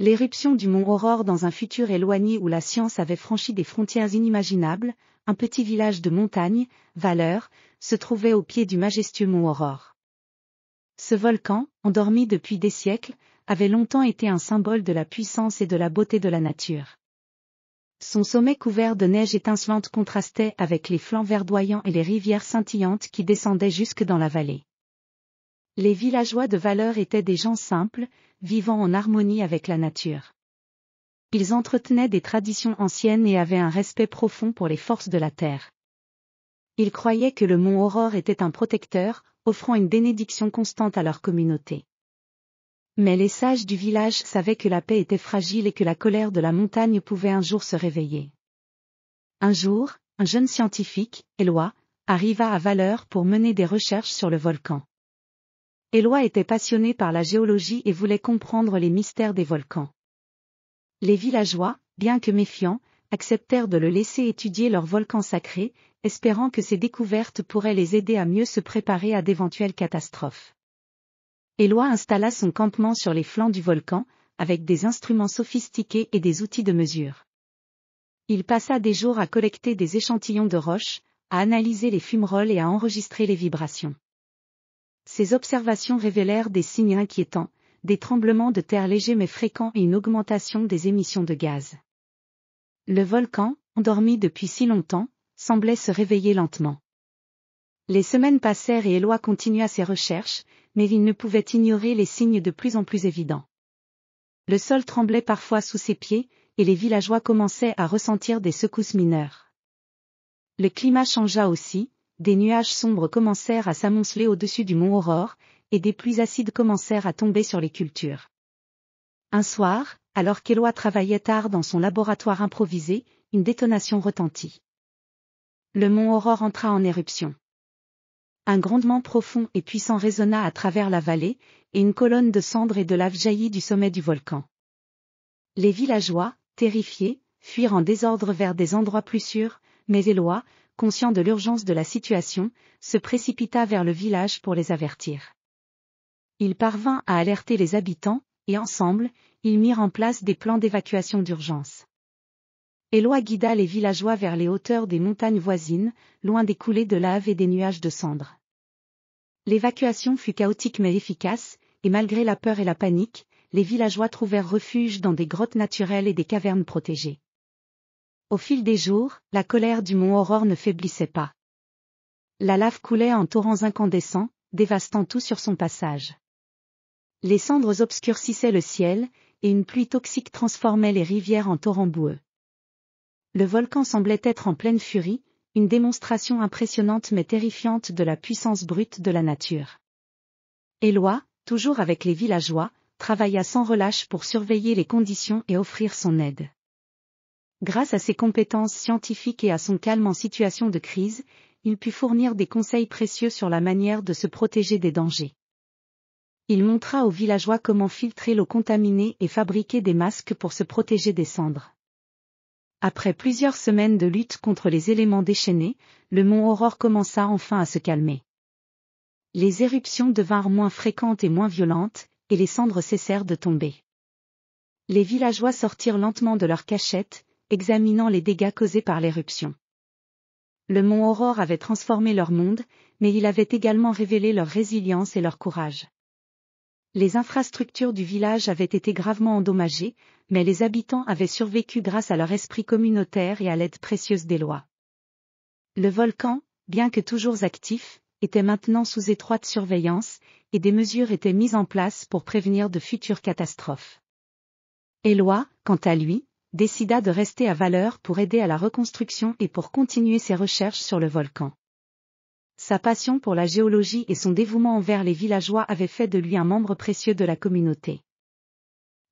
L'éruption du mont Aurore dans un futur éloigné où la science avait franchi des frontières inimaginables, un petit village de montagne, Valeur, se trouvait au pied du majestueux mont Aurore. Ce volcan, endormi depuis des siècles, avait longtemps été un symbole de la puissance et de la beauté de la nature. Son sommet couvert de neige étincelante contrastait avec les flancs verdoyants et les rivières scintillantes qui descendaient jusque dans la vallée. Les villageois de Valeur étaient des gens simples, vivant en harmonie avec la nature. Ils entretenaient des traditions anciennes et avaient un respect profond pour les forces de la terre. Ils croyaient que le mont Aurore était un protecteur, offrant une bénédiction constante à leur communauté. Mais les sages du village savaient que la paix était fragile et que la colère de la montagne pouvait un jour se réveiller. Un jour, un jeune scientifique, Éloi, arriva à Valeur pour mener des recherches sur le volcan. Éloi était passionné par la géologie et voulait comprendre les mystères des volcans. Les villageois, bien que méfiants, acceptèrent de le laisser étudier leur volcan sacré, espérant que ces découvertes pourraient les aider à mieux se préparer à d'éventuelles catastrophes. Éloi installa son campement sur les flancs du volcan, avec des instruments sophistiqués et des outils de mesure. Il passa des jours à collecter des échantillons de roches, à analyser les fumerolles et à enregistrer les vibrations. Ces observations révélèrent des signes inquiétants, des tremblements de terre légers mais fréquents et une augmentation des émissions de gaz. Le volcan, endormi depuis si longtemps, semblait se réveiller lentement. Les semaines passèrent et Éloi continua ses recherches, mais il ne pouvait ignorer les signes de plus en plus évidents. Le sol tremblait parfois sous ses pieds, et les villageois commençaient à ressentir des secousses mineures. Le climat changea aussi, des nuages sombres commencèrent à s'amonceler au-dessus du mont Aurore, et des pluies acides commencèrent à tomber sur les cultures. Un soir, alors qu'Éloi travaillait tard dans son laboratoire improvisé, une détonation retentit. Le mont Aurore entra en éruption. Un grondement profond et puissant résonna à travers la vallée, et une colonne de cendres et de lave jaillit du sommet du volcan. Les villageois, terrifiés, fuirent en désordre vers des endroits plus sûrs, mais Éloi, conscient de l'urgence de la situation, se précipita vers le village pour les avertir. Il parvint à alerter les habitants, et ensemble, ils mirent en place des plans d'évacuation d'urgence. Éloi guida les villageois vers les hauteurs des montagnes voisines, loin des coulées de lave et des nuages de cendres. L'évacuation fut chaotique mais efficace, et malgré la peur et la panique, les villageois trouvèrent refuge dans des grottes naturelles et des cavernes protégées. Au fil des jours, la colère du mont Aurore ne faiblissait pas. La lave coulait en torrents incandescents, dévastant tout sur son passage. Les cendres obscurcissaient le ciel, et une pluie toxique transformait les rivières en torrents boueux. Le volcan semblait être en pleine furie, une démonstration impressionnante mais terrifiante de la puissance brute de la nature. Éloi, toujours avec les villageois, travailla sans relâche pour surveiller les conditions et offrir son aide. Grâce à ses compétences scientifiques et à son calme en situation de crise, il put fournir des conseils précieux sur la manière de se protéger des dangers. Il montra aux villageois comment filtrer l'eau contaminée et fabriquer des masques pour se protéger des cendres. Après plusieurs semaines de lutte contre les éléments déchaînés, le mont Aurore commença enfin à se calmer. Les éruptions devinrent moins fréquentes et moins violentes, et les cendres cessèrent de tomber. Les villageois sortirent lentement de leur cachette, examinant les dégâts causés par l'éruption. Le mont Aurore avait transformé leur monde, mais il avait également révélé leur résilience et leur courage. Les infrastructures du village avaient été gravement endommagées, mais les habitants avaient survécu grâce à leur esprit communautaire et à l'aide précieuse d'Éloi. Le volcan, bien que toujours actif, était maintenant sous étroite surveillance, et des mesures étaient mises en place pour prévenir de futures catastrophes. Éloi, quant à lui, décida de rester à Valeur pour aider à la reconstruction et pour continuer ses recherches sur le volcan. Sa passion pour la géologie et son dévouement envers les villageois avaient fait de lui un membre précieux de la communauté.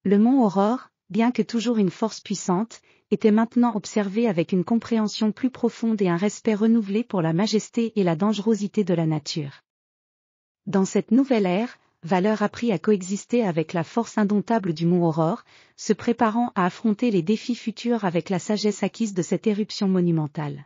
Le mont Aurore, bien que toujours une force puissante, était maintenant observé avec une compréhension plus profonde et un respect renouvelé pour la majesté et la dangerosité de la nature. Dans cette nouvelle ère, Valeur apprit à coexister avec la force indomptable du mont Aurore, se préparant à affronter les défis futurs avec la sagesse acquise de cette éruption monumentale.